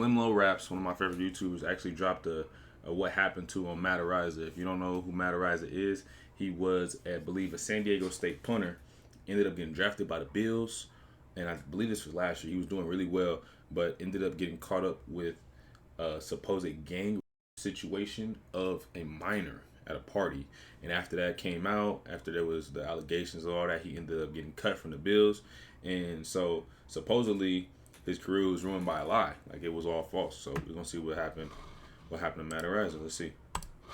Slimlo Raps, one of my favorite YouTubers, actually dropped a what happened to on Matt Araiza. If you don't know who Matt Araiza is, he was, I believe, a San Diego State punter. Ended up getting drafted by the Bills, and I believe this was last year. He was doing really well, but ended up getting caught up with a supposed gang situation of a minor at a party. And after that came out, after there was the allegations and all that, he ended up getting cut from the Bills. And so supposedly his career was ruined by a lie. Like it was all false. So we're gonna see what happened. What happened to Matt Araiza? Let's see.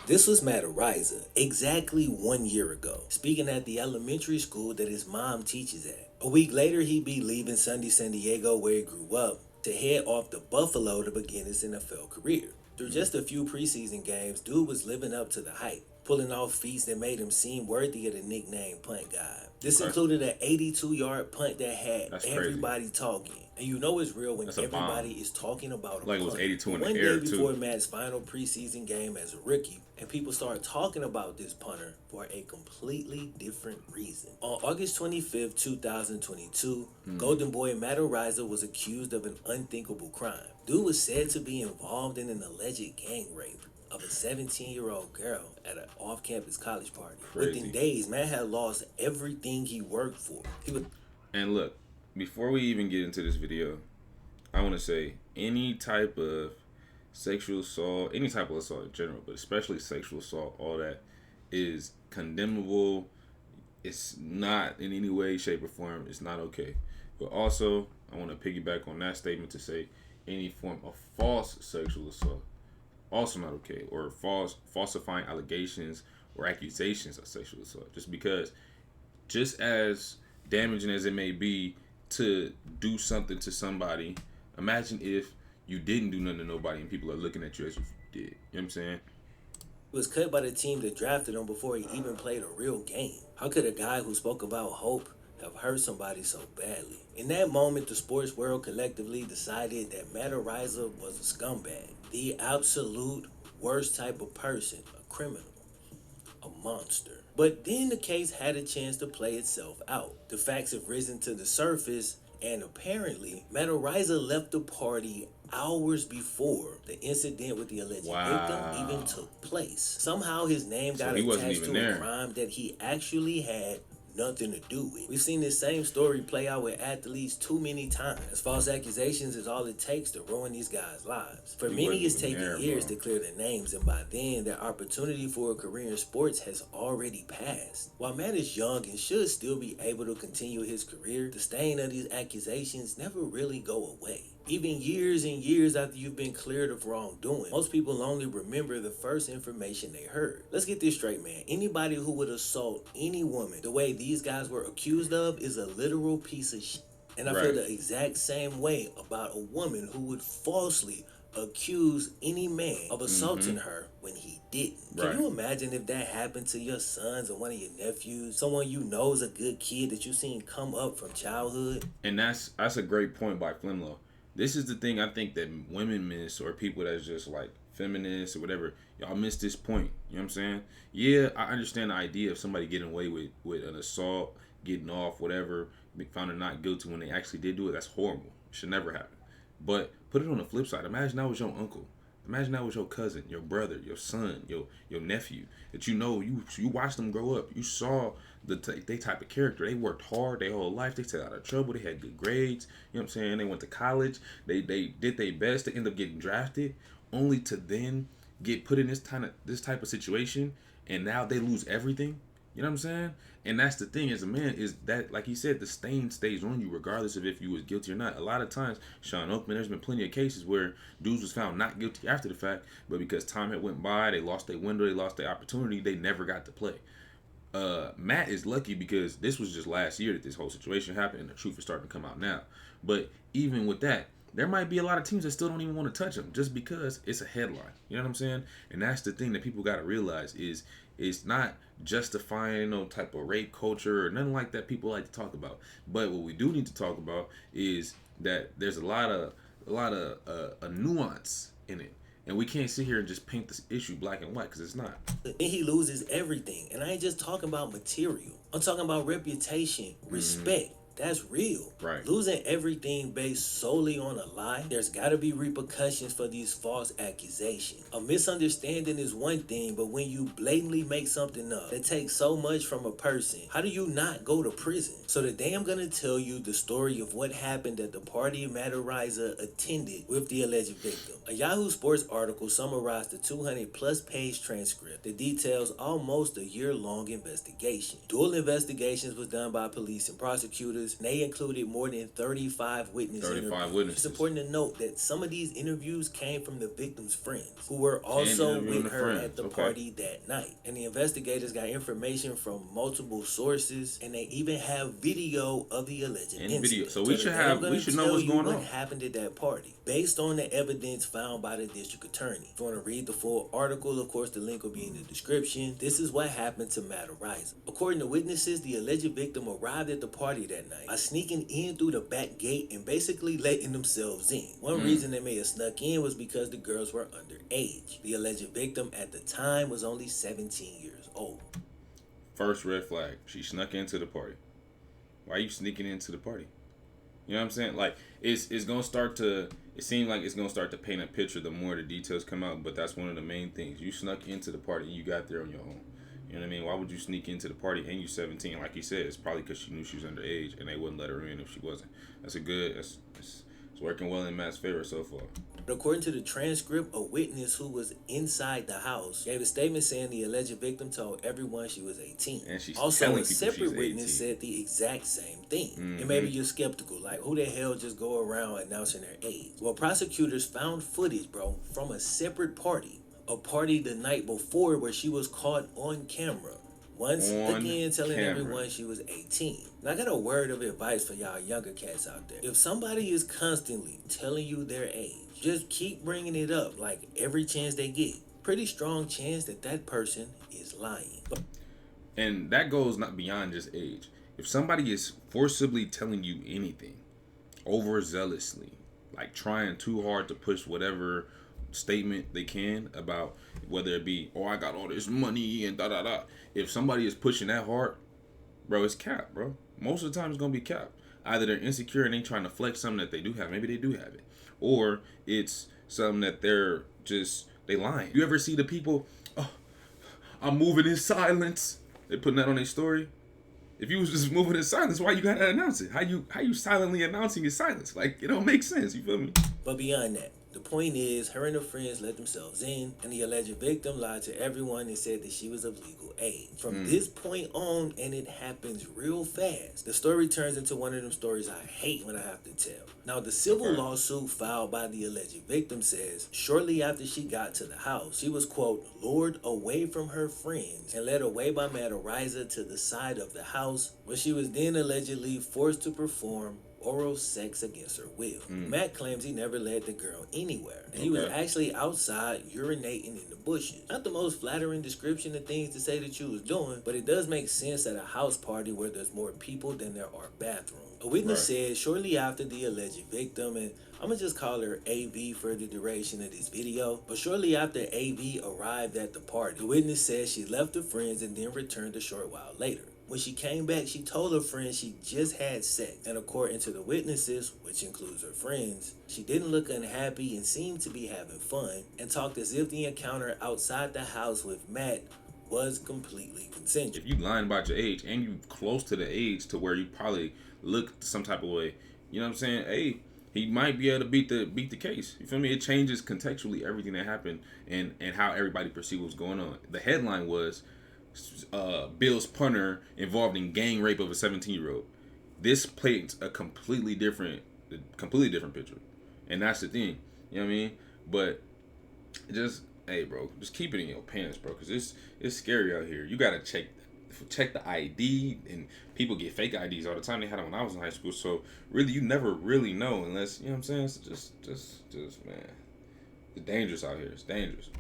This was Matt Araiza exactly 1 year ago, speaking at the elementary school that his mom teaches at. A week later, he'd be leaving Sunday San Diego, where he grew up, to head off to Buffalo to begin his NFL career. Through just a few preseason games, dude was living up to the hype, pulling off feats that made him seem worthy of the nickname Punt God. This Okay. included an 82-yard punt that had That's crazy. everybody talking. And you know it's real when That's a bomb. everybody is talking about a Like it was punt. 82 in the One air day before too. Matt's final preseason game as a rookie, and people started talking about this punter for a completely different reason. On August 25th, 2022, Golden Boy Matt Araiza was accused of an unthinkable crime. Dude was said to be involved in an alleged gang rape of a 17-year-old girl at an off-campus college party. Crazy. Within days, Matt had lost everything he worked for. He was And look, before we even get into this video, I want to say any type of sexual assault, any type of assault in general, but especially sexual assault, all that is condemnable. It's not in any way, shape, or form. It's not okay. But also, I want to piggyback on that statement to say any form of false sexual assault also not okay, or falsifying allegations or accusations of sexual assault. Just because, just as damaging as it may be to do something to somebody, imagine if you didn't do nothing to nobody and people are looking at you as if you did. You know what I'm saying? was cut by the team that drafted him before he even played a real game. How could a guy who spoke about hope have hurt somebody so badly? In that moment, the sports world collectively decided that Matt Araiza was a scumbag, the absolute worst type of person, a criminal, a monster. But then the case had a chance to play itself out. The facts have risen to the surface, and apparently, Matt Araiza left the party hours before the incident with the alleged victim even took place. Somehow his name So got he wasn't attached even to a there. crime that he actually had nothing to do with. We've seen this same story play out with athletes too many times. False accusations is all it takes to ruin these guys' lives. For He many, wasn't it's even taken there, years bro. to clear their names, and by then, their opportunity for a career in sports has already passed. While Matt is young and should still be able to continue his career, the stain of these accusations never really go away. Even years and years after you've been cleared of wrongdoing, most people only remember the first information they heard. Let's get this straight, man. Anybody who would assault any woman the way these guys were accused of is a literal piece of shit. And I feel Right. the exact same way about a woman who would falsely accuse any man of assaulting her when he didn't. Right. Can you imagine if that happened to your sons or one of your nephews, someone you know is a good kid that you've seen come up from childhood? And that's a great point by Flimlo. This is the thing I think that women miss, or people that's just like feminists or whatever. Y'all miss this point. You know what I'm saying? Yeah, I understand the idea of somebody getting away with an assault, getting off, whatever, be found not guilty when they actually did do it. That's horrible. It should never happen. But put it on the flip side. Imagine that was your uncle. Imagine that was your cousin, your brother, your son, your nephew. That you watched them grow up. You saw they type of character. They worked hard their whole life. They stayed out of trouble. They had good grades. You know what I'm saying? They went to college. They did their best to end up getting drafted, only to then get put in this type of situation, and now they lose everything. You know what I'm saying? And that's the thing as a man, is that, like he said, the stain stays on you regardless of if you was guilty or not. A lot of times, Sean Oakman, there's been plenty of cases where dudes was found not guilty after the fact, but because time had went by, they lost their window, they lost their opportunity, they never got to play. Matt is lucky because this was just last year that this whole situation happened, and the truth is starting to come out now. But even with that, there might be a lot of teams that still don't even want to touch him just because it's a headline. You know what I'm saying? And that's the thing that people got to realize is it's not justifying no type of rape culture or nothing like that people like to talk about. But what we do need to talk about is that there's a lot of a nuance in it. And we can't sit here and just paint this issue black and white, because it's not. Then he loses everything. And I ain't just talking about material. I'm talking about reputation, respect, That's real. Right. Losing everything based solely on a lie, there's gotta be repercussions for these false accusations. A misunderstanding is one thing, but when you blatantly make something up that takes so much from a person, how do you not go to prison? So today I'm gonna tell you the story of what happened at the party Matt Araiza attended with the alleged victim. A Yahoo Sports article summarized the 200 plus page transcript that details almost a year-long investigation. Dual investigations was done by police and prosecutors, and they included more than 35 witness interviews. It's important to note that some of these interviews came from the victim's friends, who were also with her at the party that night. And the investigators got information from multiple sources, and they even have video of the alleged incident. So we should know what's going on. What happened at that party, based on the evidence found by the district attorney. If you want to read the full article, of course, the link will be in the description. This is what happened to Matt Araiza. According to witnesses, the alleged victim arrived at the party that night by sneaking in through the back gate and basically letting themselves in. One reason they may have snuck in was because the girls were underage. The alleged victim at the time was only 17 years old. First red flag. She snuck into the party. Why are you sneaking into the party? You know what I'm saying? Like, it's gonna start to, it seems like it's gonna start to paint a picture the more the details come out, but that's one of the main things. You snuck into the party and you got there on your own. You know what I mean? Why would you sneak into the party and you 17? Like he said, it's probably because she knew she was underage and they wouldn't let her in if she wasn't. That's a good, it's working well in Matt's favor so far. But according to the transcript, a witness who was inside the house gave a statement saying the alleged victim told everyone she was 18. And she's also, a separate witness said the exact same thing. And maybe you're skeptical, like, who the hell just go around announcing their age? Well, prosecutors found footage, bro, from a separate party. A party the night before where she was caught on camera. Once again, telling everyone she was 18. Now, I got a word of advice for y'all younger cats out there. If somebody is constantly telling you their age, just keep bringing it up like every chance they get. Pretty strong chance that that person is lying. And that goes not beyond just age. If somebody is forcibly telling you anything, overzealously, like trying too hard to push whatever statement they can about whether it be, oh, I got all this money and da-da-da. If somebody is pushing that hard, bro, it's cap, bro. Most of the time it's going to be cap. Either they're insecure and they trying to flex something that they do have. Maybe they do have it. Or it's something that they lying. You ever see the people, oh, I'm moving in silence. They putting that on their story. If you was just moving in silence, why you gotta announce it? How you silently announcing your silence? Like, it don't make sense. You feel me? But beyond that, the point is, her and her friends let themselves in, and the alleged victim lied to everyone and said that she was of legal age. From this point on, and it happens real fast, the story turns into one of them stories I hate when I have to tell. Now, the civil lawsuit filed by the alleged victim says, shortly after she got to the house, she was, quote, lured away from her friends and led away by Matt Araiza to the side of the house, where she was then allegedly forced to perform oral sex against her will. Matt claims he never led the girl anywhere, and he was actually outside urinating in the bushes. Not the most flattering description of things to say that you was doing, but it does make sense at a house party where there's more people than there are bathrooms. A witness said shortly after the alleged victim, and I'm gonna just call her AV for the duration of this video, but shortly after AV arrived at the party, the witness said she left her friends and then returned a short while later. When she came back, she told her friends she just had sex. And according to the witnesses, which includes her friends, she didn't look unhappy and seemed to be having fun, and talked as if the encounter outside the house with Matt was completely consensual. If you lying about your age and you close to the age to where you probably look some type of way, you know what I'm saying? Hey, he might be able to beat the case. You feel me? It changes contextually everything that happened and how everybody perceived what's going on. The headline was, Bills punter involved in gang rape of a 17-year-old. This paints a completely different picture, and that's the thing. You know what I mean? But just, hey, bro, just keep it in your pants, bro, because it's scary out here. You gotta check the ID, and people get fake IDs all the time. They had them when I was in high school, so really you never really know unless, you know what I'm saying? So just man, it's dangerous out here. It's dangerous.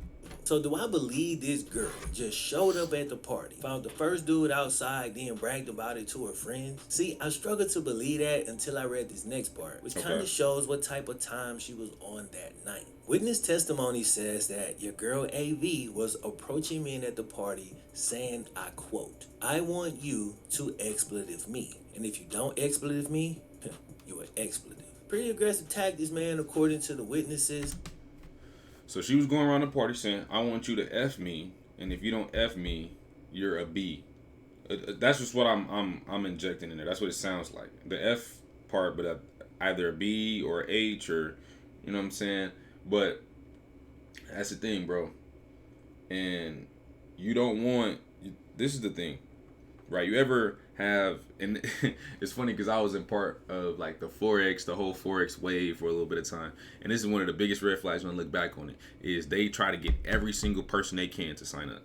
So do I believe this girl just showed up at the party, found the first dude outside, then bragged about it to her friends? See, I struggled to believe that until I read this next part, which kind of shows what type of time she was on that night. Witness testimony says that your girl AV was approaching men at the party saying, I quote, I want you to expletive me. And if you don't expletive me, you're an expletive. Pretty aggressive tactics, man, according to the witnesses. So she was going around the party saying, I want you to F me, and if you don't F me, you're a B. That's just what I'm injecting in there. That's what it sounds like. The F part, but either a B or H or, you know what I'm saying? But that's the thing, bro. And you don't want, this is the thing, right? You ever have, and it's funny because I was in part of like the whole Forex wave for a little bit of time. And this is one of the biggest red flags when I look back on it, is they try to get every single person they can to sign up.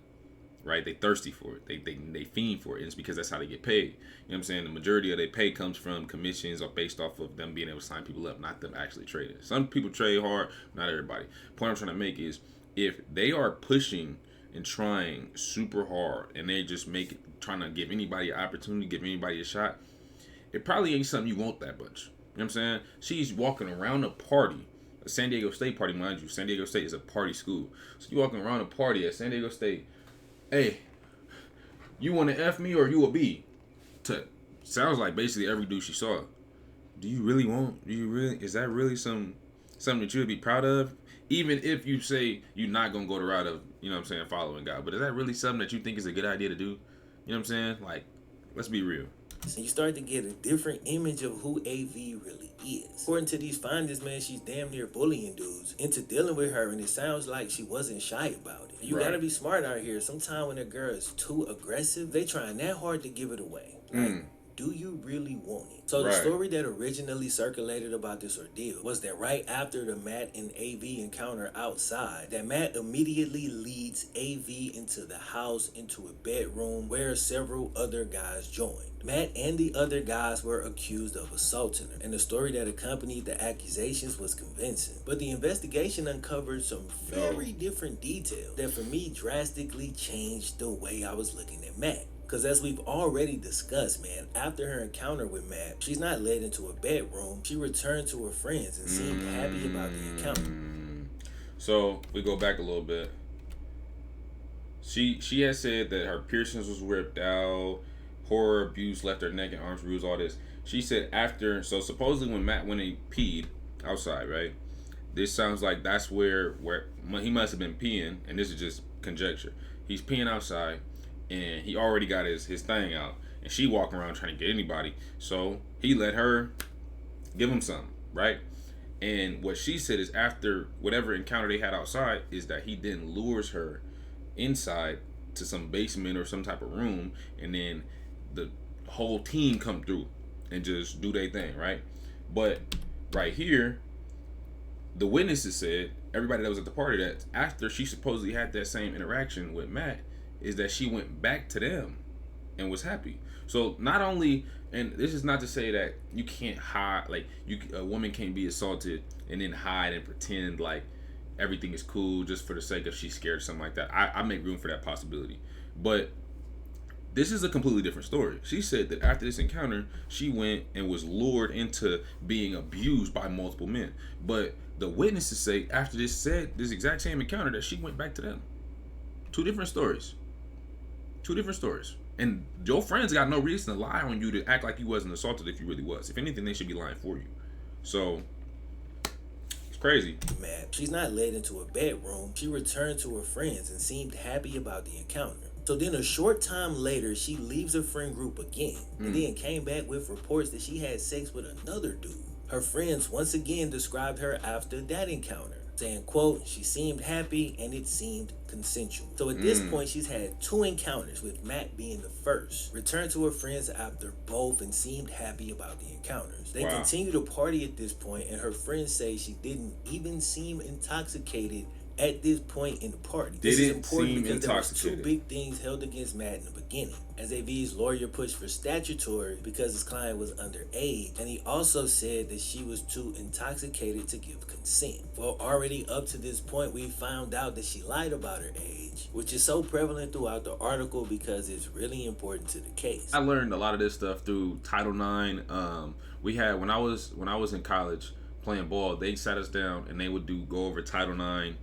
Right? They thirsty for it. They fiend for it. And it's because that's how they get paid. You know what I'm saying? The majority of their pay comes from commissions or based off of them being able to sign people up, not them actually trading. Some people trade hard, not everybody. The point I'm trying to make is if they are pushing and trying super hard and they just trying to give anybody an opportunity, give anybody a shot, it probably ain't something you want that much. You know what I'm saying? She's walking around a party, a San Diego State party, mind you. San Diego State is a party school. So you're walking around a party at San Diego State. Hey, you want to F me or you a B? Sounds like basically every dude she saw. Is that really something that you would be proud of? Even if you say you're not going to go the route of, you know what I'm saying, following God. But is that really something that you think is a good idea to do? You know what I'm saying? Like, let's be real. So you start to get a different image of who AV really is. According to these findings, man, she's damn near bullying dudes into dealing with her, and it sounds like she wasn't shy about it. You gotta be smart out here. Sometimes when a girl is too aggressive, they trying that hard to give it away. Like, do you really want it? So the story that originally circulated about this ordeal was that right after the Matt and AV encounter outside, that Matt immediately leads AV into the house, into a bedroom where several other guys joined. Matt and the other guys were accused of assaulting her, and the story that accompanied the accusations was convincing. But the investigation uncovered some very different details that for me drastically changed the way I was looking at Matt. Because as we've already discussed, man, after her encounter with Matt, she's not led into a bedroom. She returned to her friends and seemed happy about the encounter. So we go back a little bit. She had said that her piercings was ripped out, horror abuse left her neck and arms bruised, all this. She said after, so supposedly when he peed outside, right? This sounds like that's where he must have been peeing, and this is just conjecture. He's peeing outside, and he already got his thing out, and she walking around trying to get anybody. So he let her give him something, right? And what she said is after whatever encounter they had outside is that he then lures her inside to some basement or some type of room, and then the whole team come through and just do their thing, right? But right here, the witnesses said, everybody that was at the party, that after she supposedly had that same interaction with Matt, is that she went back to them and was happy. So not only, and this is not to say that you can't hide, like a woman can't be assaulted and then hide and pretend like everything is cool just for the sake of she's scared or something like that. I make room for that possibility. But this is a completely different story. She said that after this encounter, she went and was lured into being abused by multiple men. But the witnesses say after this exact same encounter that she went back to them. Two different stories. And your friends got no reason to lie on you to act like you wasn't assaulted if you really was. If anything, they should be lying for you. So it's crazy. Man, she's not led into a bedroom. She returned to her friends and seemed happy about the encounter. So then a short time later, she leaves her friend group again and then came back with reports that she had sex with another dude. Her friends once again described her after that encounter, saying, quote, she seemed happy and it seemed consensual. So at this point, she's had 2 encounters, with Matt being the first. Returned to her friends after both and seemed happy about the encounters. They continue to party at this point, and her friends say she didn't even seem intoxicated at this point in the party. This is important because there was 2 big things held against Matt in the beginning. As AV's lawyer pushed for statutory because his client was underage, and he also said that she was too intoxicated to give consent. Well, already up to this point, we found out that she lied about her age, which is so prevalent throughout the article because it's really important to the case. I learned a lot of this stuff through Title IX. We had when I was in college, playing ball, they sat us down and they would go over Title IX.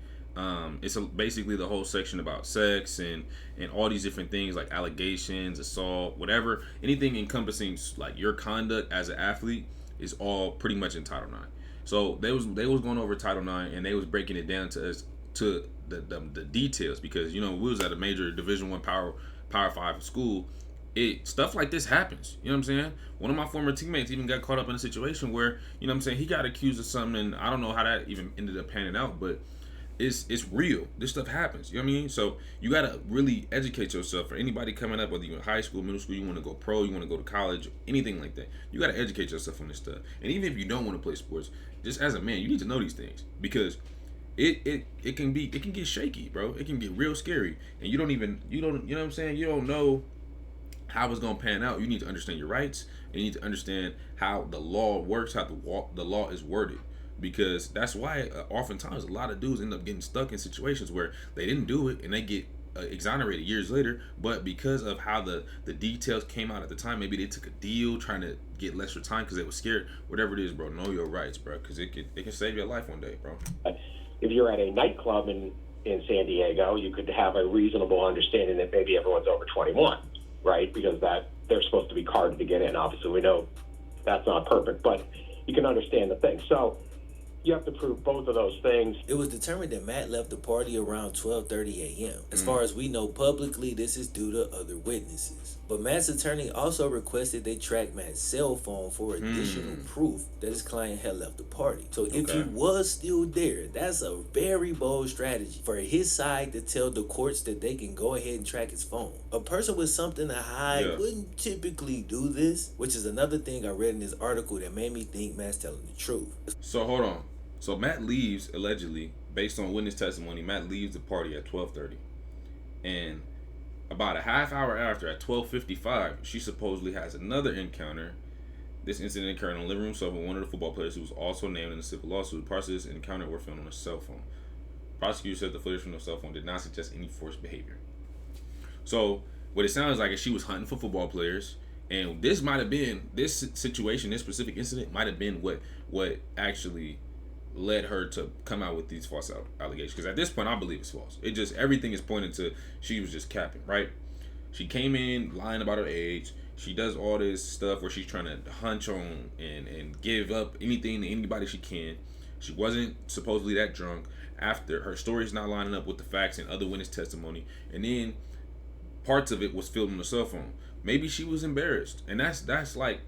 Basically the whole section about sex and all these different things like allegations, assault, whatever, anything encompassing like your conduct as an athlete is all pretty much in Title IX. So they was going over Title IX and they was breaking it down to us to the details, because we was at a major Division I Power 5 school. Stuff like this happens. You know what I'm saying? One of my former teammates even got caught up in a situation where, he got accused of something, and I don't know how that even ended up panning out, but it's real. This stuff happens. You know what I mean? So you gotta really educate yourself. For anybody coming up, whether you're in high school, middle school, you want to go pro, you want to go to college, anything like that, you gotta educate yourself on this stuff. And even if you don't want to play sports, just as a man, you need to know these things, because it can get shaky, bro. It can get real scary, and you know what I'm saying? You don't know how it's gonna pan out. You need to understand your rights, and you need to understand how the law works, how the law is worded. Because that's why oftentimes a lot of dudes end up getting stuck in situations where they didn't do it and they get exonerated years later, but because of how the details came out at the time, maybe they took a deal trying to get lesser time because they were scared. Whatever it is, bro, know your rights, bro, because it can save your life one day, bro. If you're at a nightclub in San Diego, you could have a reasonable understanding that maybe everyone's over 21, right? Because they're supposed to be carded to get in. Obviously, we know that's not perfect, but you can understand the thing. So you have to prove both of those things. It was determined that Matt left the party around 12:30 a.m. As far as we know publicly, this is due to other witnesses. But Matt's attorney also requested they track Matt's cell phone for additional proof that his client had left the party. So if he was still there, that's a very bold strategy for his side to tell the courts that they can go ahead and track his phone. A person with something to hide wouldn't typically do this, which is another thing I read in this article that made me think Matt's telling the truth. So hold on. So Matt leaves, allegedly, based on witness testimony, Matt leaves the party at 12:30. And about a half hour after, at 12:55, she supposedly has another encounter. This incident occurred on the living room sofa with one of the football players who was also named in the civil lawsuit. Parts of this encounter were filmed on a cell phone. Prosecutors said the footage from the cell phone did not suggest any forced behavior. So what it sounds like is she was hunting for football players. And this might have been, this situation, this specific incident might have been what actually led her to come out with these false allegations. Because at this point, I believe it's false. It just, everything is pointing to she was just capping, right? She came in lying about her age. She does all this stuff where she's trying to hunch on and give up anything to anybody she can. She wasn't supposedly that drunk. After, her story's not lining up with the facts and other witness testimony. And then parts of it was filmed on the cell phone. Maybe she was embarrassed. And that's like,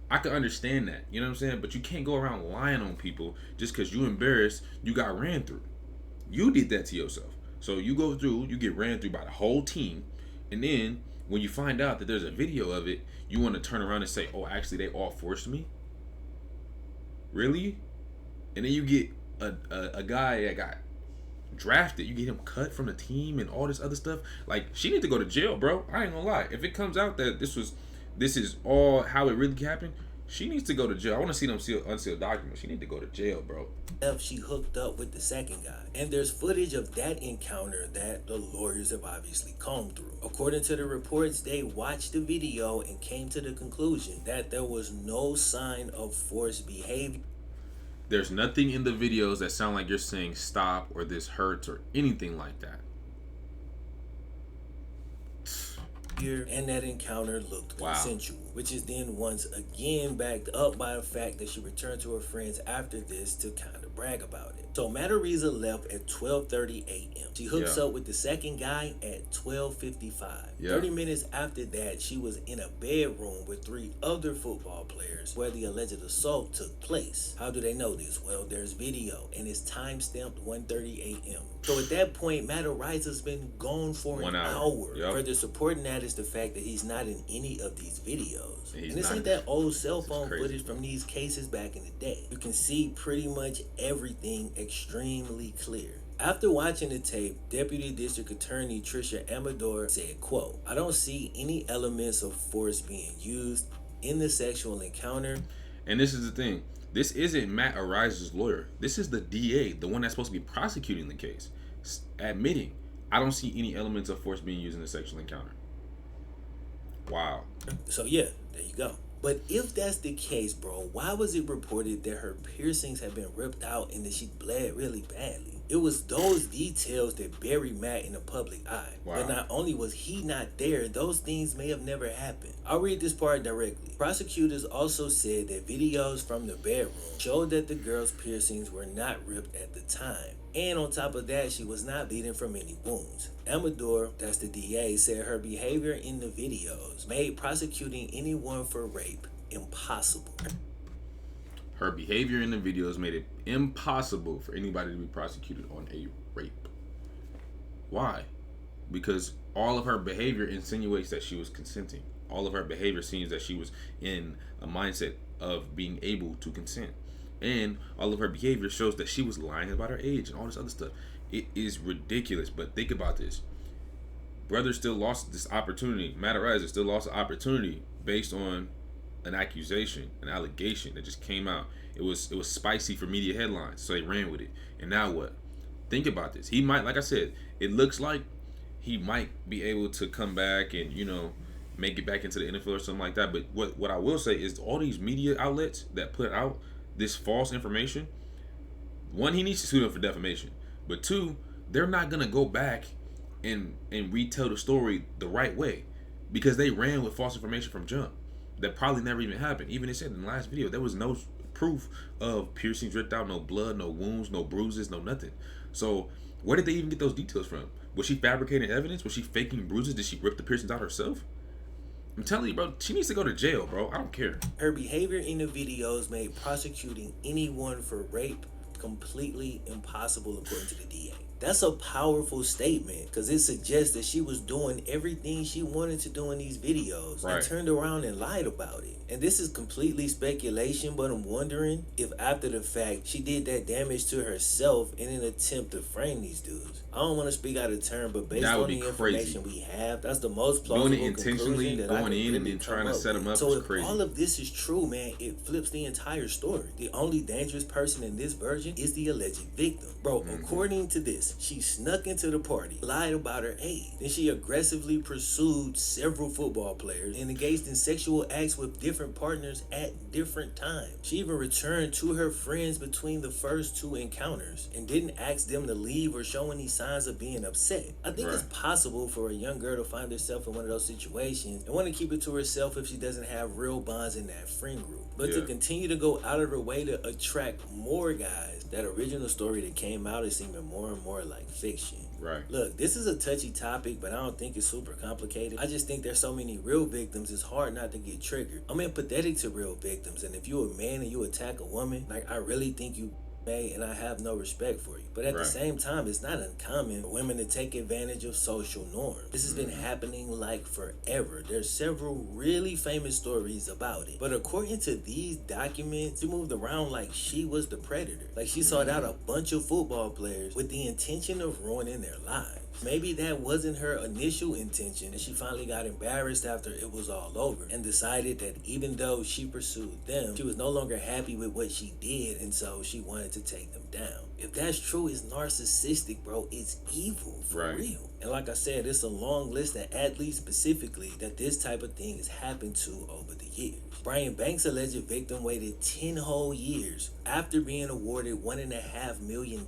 I can understand that, you know what I'm saying? But you can't go around lying on people just because you embarrassed, you got ran through. You did that to yourself. So you go through, you get ran through by the whole team, and then when you find out that there's a video of it, you want to turn around and say, oh, actually, they all forced me? Really? And then you get a guy that got drafted, you get him cut from the team and all this other stuff. Like, she need to go to jail, bro. I ain't gonna lie. If it comes out that this is all how it really happened, she needs to go to jail. I want to see them unsealed documents. She need to go to jail, bro. She hooked up with the second guy, and there's footage of that encounter that the lawyers have obviously combed through. According to the reports, they watched the video and came to the conclusion that there was no sign of forced behavior. There's nothing in the videos that sound like you're saying stop or this hurts or anything like that. And that encounter looked consensual, which is then once again backed up by the fact that she returned to her friends after this to kind of brag about it. So Matt Araiza left at 12:30 a.m. She hooks up with the second guy at 12:55. 30 minutes after that, she was in a bedroom with 3 other football players where the alleged assault took place. How do they know this? Well, there's video, and it's time-stamped 1:30 a.m. So at that point, Matt Araiza's been gone for an hour. Further supporting that is the fact that he's not in any of these videos. And this ain't that old cell phone footage from these cases back in the day. You can see pretty much everything extremely clear. After watching the tape, Deputy District Attorney Trisha Amador said, quote, I don't see any elements of force being used in the sexual encounter. And this is the thing. This isn't Matt Araiza's lawyer. This is the DA, the one that's supposed to be prosecuting the case, admitting, I don't see any elements of force being used in a sexual encounter. Wow. So yeah, there you go. But if that's the case, bro, why was it reported that her piercings had been ripped out and that she bled really badly? It was those details that buried Matt in the public eye. Wow. But not only was he not there, those things may have never happened. I'll read this part directly. Prosecutors also said that videos from the bedroom showed that the girl's piercings were not ripped at the time. And on top of that, she was not bleeding from any wounds. Amador, that's the DA, said her behavior in the videos made prosecuting anyone for rape impossible. Her behavior in the videos made it impossible for anybody to be prosecuted on a rape. Why? Because all of her behavior insinuates that she was consenting. All of her behavior seems that she was in a mindset of being able to consent. And all of her behavior shows that she was lying about her age and all this other stuff. It is ridiculous. But think about this. Brother still lost this opportunity. Matt Araiza still lost an opportunity based on an accusation, an allegation that just came out. It was spicy for media headlines, so they ran with it. And now what? Think about this. He might, like I said, it looks like he might be able to come back and, make it back into the NFL or something like that. But what I will say is all these media outlets that put out this false information, one, he needs to sue them for defamation. But two, they're not gonna go back and retell the story the right way because they ran with false information from jump. That probably never even happened. Even it said in the last video, there was no proof of piercings ripped out, no blood, no wounds, no bruises, no nothing. So where did they even get those details from? Was she fabricating evidence? Was she faking bruises? Did she rip the piercings out herself? I'm telling you, bro, she needs to go to jail, bro. I don't care. Her behavior in the videos made prosecuting anyone for rape completely impossible according to the DA. That's a powerful statement because it suggests that she was doing everything she wanted to do in these videos and turned around and lied about it. And this is completely speculation, but I'm wondering if after the fact she did that damage to herself in an attempt to frame these dudes. I don't want to speak out of turn, but based on the information we have, that's the most plausible doing it intentionally, that going in really and then trying to set them up so is if crazy. all of this is true, man, it flips the entire story. The only dangerous person in this version is the alleged victim. Bro, according to this, she snuck into the party, lied about her age. Then she aggressively pursued several football players and engaged in sexual acts with different partners at different times. She even returned to her friends between the first two encounters and didn't ask them to leave or show any signs of being upset. I think it's possible for a young girl to find herself in one of those situations and want to keep it to herself if she doesn't have real bonds in that friend group. But to continue to go out of her way to attract more guys, that original story that came out is seeming more and more like fiction. Right. Look, this is a touchy topic, but I don't think it's super complicated. I just think there's so many real victims, it's hard not to get triggered. I'm empathetic to real victims, and if you're a man and you attack a woman, like, I really think you and I have no respect for you. But at the same time, it's not uncommon for women to take advantage of social norms. This has been happening like forever. There's several really famous stories about it. But according to these documents, she moved around like she was the predator. Like she sought out a bunch of football players with the intention of ruining their lives. Maybe that wasn't her initial intention, and she finally got embarrassed after it was all over and decided that even though she pursued them, she was no longer happy with what she did, and so she wanted to take them down. If that's true, it's narcissistic, bro. It's evil, for real. And like I said, it's a long list of athletes specifically that this type of thing has happened to over the years. Brian Banks' alleged victim waited 10 whole years after being awarded $1.5 million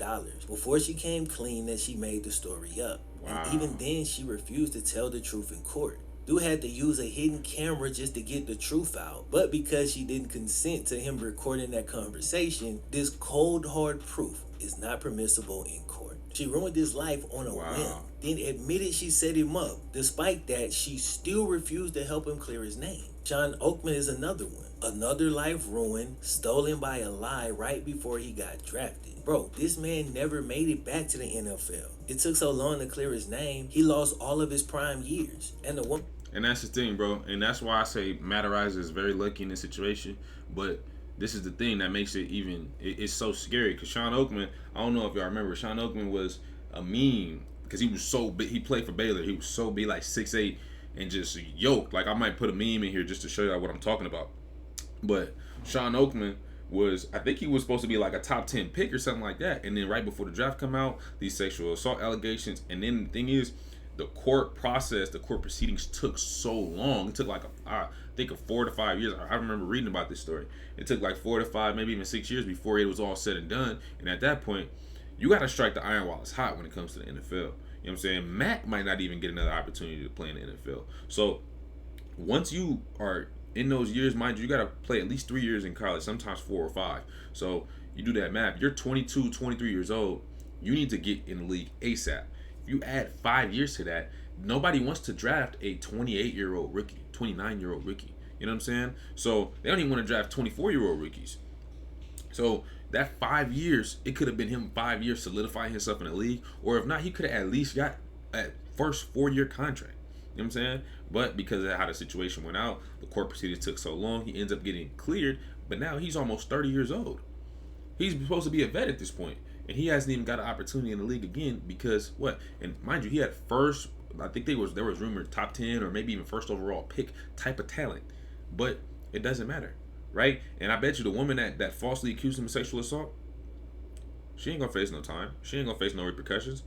before she came clean that she made the story up. And even then, she refused to tell the truth in court. Dude had to use a hidden camera just to get the truth out. But because she didn't consent to him recording that conversation, this cold hard proof is not permissible in court. She ruined his life on a whim, then admitted she set him up. Despite that, she still refused to help him clear his name. Sean Oakman is another one. Another life ruined, stolen by a lie right before he got drafted. Bro, this man never made it back to the NFL. It took so long to clear his name, he lost all of his prime years. And the one. And that's the thing, bro. And that's why I say Matt Araiza is very lucky in this situation. But this is the thing that makes it even, it's so scary. Because Sean Oakman, I don't know if y'all remember, Sean Oakman was a meme because he was so big. He played for Baylor. He was so big, like 6'8", and just yoked. Like, I might put a meme in here just to show y'all what I'm talking about. But Sean Oakman was, I think he was supposed to be like a top 10 pick or something like that. And then right before the draft come out, these sexual assault allegations. And then the thing is, the court process, the court proceedings took so long. It took like I think of 4 to 5 years. I remember reading about this story. It took like 4 to 5, maybe even 6 years before it was all said and done. And at that point, you got to strike the iron while it's hot when it comes to the NFL. You know what I'm saying? Matt might not even get another opportunity to play in the NFL. So once you are in those years, mind you, you got to play at least 3 years in college, sometimes 4 or 5. So you do that math. You're 22, 23 years old. You need to get in the league ASAP. If you add 5 years to that, nobody wants to draft a 28-year-old rookie, 29-year-old rookie. You know what I'm saying? So they don't even want to draft 24-year-old rookies. So that 5 years, it could have been him 5 years solidifying himself in the league. Or if not, he could have at least got a first 4-year contract. You know what I'm saying? But because of how the situation went out, the court proceedings took so long, he ends up getting cleared. But now he's almost 30 years old. He's supposed to be a vet at this point. And he hasn't even got an opportunity in the league again because what? And mind you, he had first, I think there was rumored top 10 or maybe even first overall pick type of talent. But it doesn't matter, right? And I bet you the woman that falsely accused him of sexual assault, she ain't gonna face no time. She ain't gonna face no repercussions.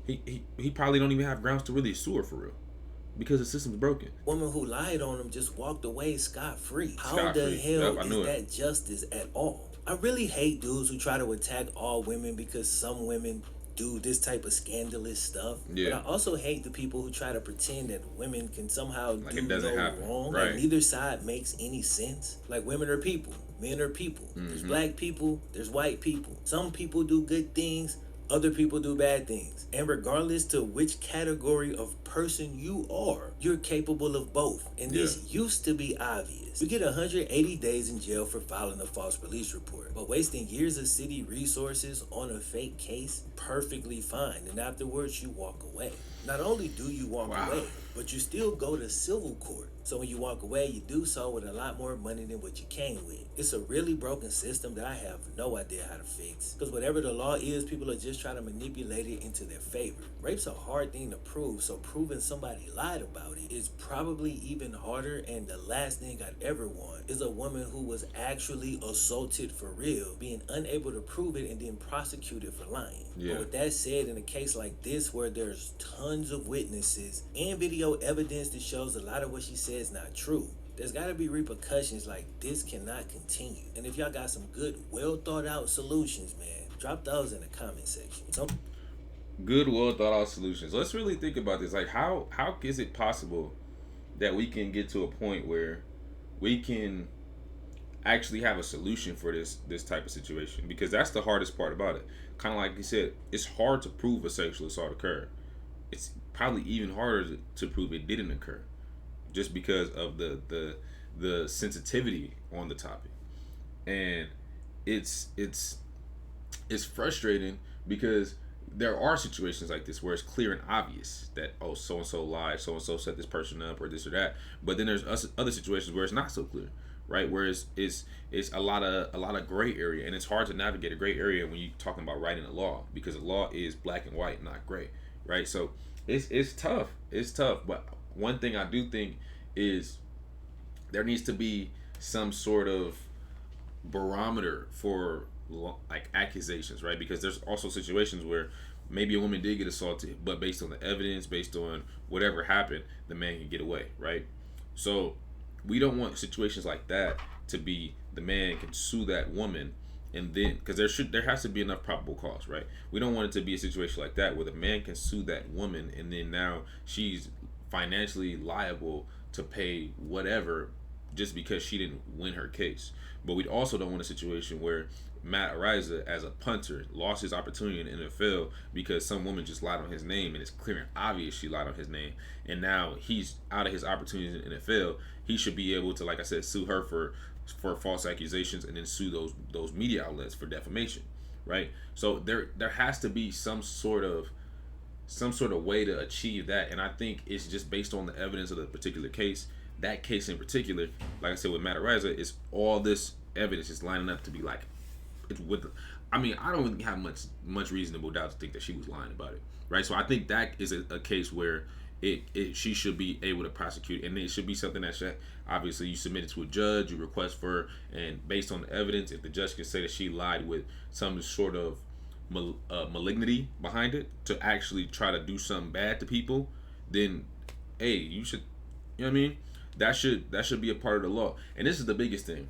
He probably don't even have grounds to really sue her for real. Because the system's broken. Woman who lied on him just walked away scot-free. How Scot-free. the hell Yep, is that justice at all? I really hate dudes who try to attack all women because some women do this type of scandalous stuff. Yeah. But I also hate the people who try to pretend that women can somehow Like do it doesn't no happen. wrong. Right. Like neither side makes any sense. Like women are people. Men are people. There's black people. There's white people. Some people do good things. Other people do bad things. And regardless to which category of person you are, you're capable of both. And this used to be obvious. You get 180 days in jail for filing a false police report. But wasting years of city resources on a fake case, perfectly fine. And afterwards, you walk away. Not only do you walk away, but you still go to civil court. So when you walk away, you do so with a lot more money than what you came with. It's a really broken system that I have no idea how to fix. Because whatever the law is, people are just trying to manipulate it into their favor. Rape's a hard thing to prove, so proving somebody lied about it is probably even harder. And the last thing I'd ever want is a woman who was actually assaulted for real, being unable to prove it and then prosecuted for lying. Yeah. But with that said, in a case like this where there's tons of witnesses and video evidence that shows a lot of what she said is not true, there's got to be repercussions. Like, this cannot continue. And if y'all got some good, well thought out solutions, man, drop those in the comment section. Good, well thought out solutions. Let's really think about this. Like, how is it possible that we can get to a point where we can actually have a solution for this type of situation? Because that's the hardest part about it. Kind of like you said, it's hard to prove a sexual assault occurred. It's probably even harder to prove it didn't occur, just because of the sensitivity on the topic. And it's frustrating because there are situations like this where it's clear and obvious that, oh, so and so lied, so and so set this person up, or this or that. But then there's other situations where it's not so clear, right? Where it's a lot of gray area, and it's hard to navigate a gray area when you're talking about writing a law, because the law is black and white, not gray, right? So it's tough. It's tough. But one thing I do think is there needs to be some sort of barometer for like accusations, right? Because there's also situations where maybe a woman did get assaulted, but based on the evidence, based on whatever happened, the man can get away, right? So we don't want situations like that to be the man can sue that woman, and then because there has to be enough probable cause, right? We don't want it to be a situation like that where the man can sue that woman and then now she's financially liable to pay whatever just because she didn't win her case. But we also don't want a situation where Matt Araiza, as a punter, lost his opportunity in the NFL because some woman just lied on his name, and it's clear and obvious she lied on his name, and now he's out of his opportunities in the NFL. He should be able to, like I said, sue her for false accusations, and then sue those media outlets for defamation, right? So there has to be some sort of way to achieve that, and I think it's just based on the evidence of the particular case. That case in particular, like I said with Matt Araiza, is all this evidence is lining up to be like, it's with. I mean, I don't really have much reasonable doubt to think that she was lying about it, right? So I think that is a case where she should be able to prosecute, and it should be something that should, obviously you submit it to a judge, you request for, and based on the evidence, if the judge can say that she lied with some sort of malignity behind it to actually try to do something bad to people, then hey, you should, you know what I mean? That should be a part of the law. And this is the biggest thing.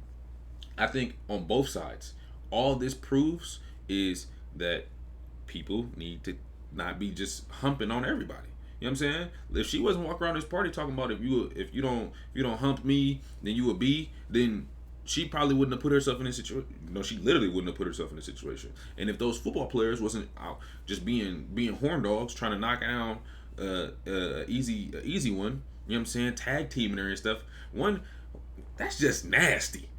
I think on both sides, all this proves is that people need to not be just humping on everybody. You know what I'm saying? If she wasn't walking around this party talking about if you don't hump me, then you a B, then she probably wouldn't have put herself in this situation. No, she literally wouldn't have put herself in this situation. And if those football players wasn't out just being horn dogs trying to knock down easy one, you know what I'm saying? Tag teaming her and stuff. One, that's just nasty.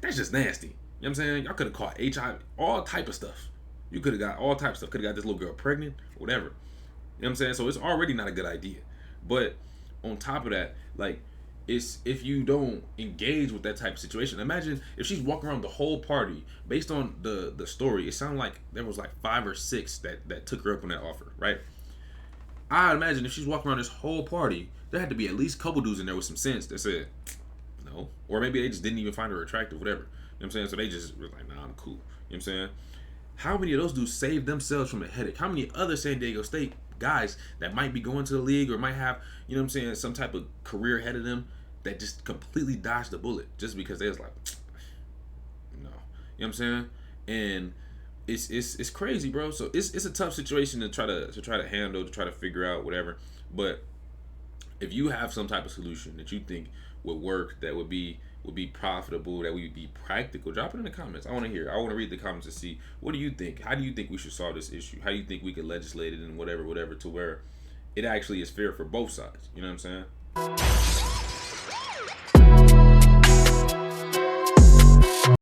That's just nasty. You know what I'm saying? Y'all could have caught HIV, all type of stuff. You could have got all type of stuff. Could have got this little girl pregnant, whatever. You know what I'm saying? So it's already not a good idea. But on top of that, like, it's if you don't engage with that type of situation. Imagine if she's walking around the whole party. Based on the story, it sounded like there was like 5 or 6 that took her up on that offer, right? I imagine if she's walking around this whole party, there had to be at least a couple dudes in there with some sense that said no, or maybe they just didn't even find her attractive, whatever. You know what I'm saying? So they just were like, nah, I'm cool. You know what I'm saying? How many of those dudes saved themselves from a headache? How many other San Diego State guys that might be going to the league or might have, you know what I'm saying, some type of career ahead of them that just completely dodged the bullet just because they was like, no. You know what I'm saying? And it's crazy, bro. So it's a tough situation to try to handle, to try to figure out, whatever. But if you have some type of solution that you think would work, that would be profitable, that would be practical, drop it in the comments. I want to hear. I want to read the comments to see, what do you think? How do you think we should solve this issue? How do you think we could legislate it and whatever, to where it actually is fair for both sides? You know what I'm saying?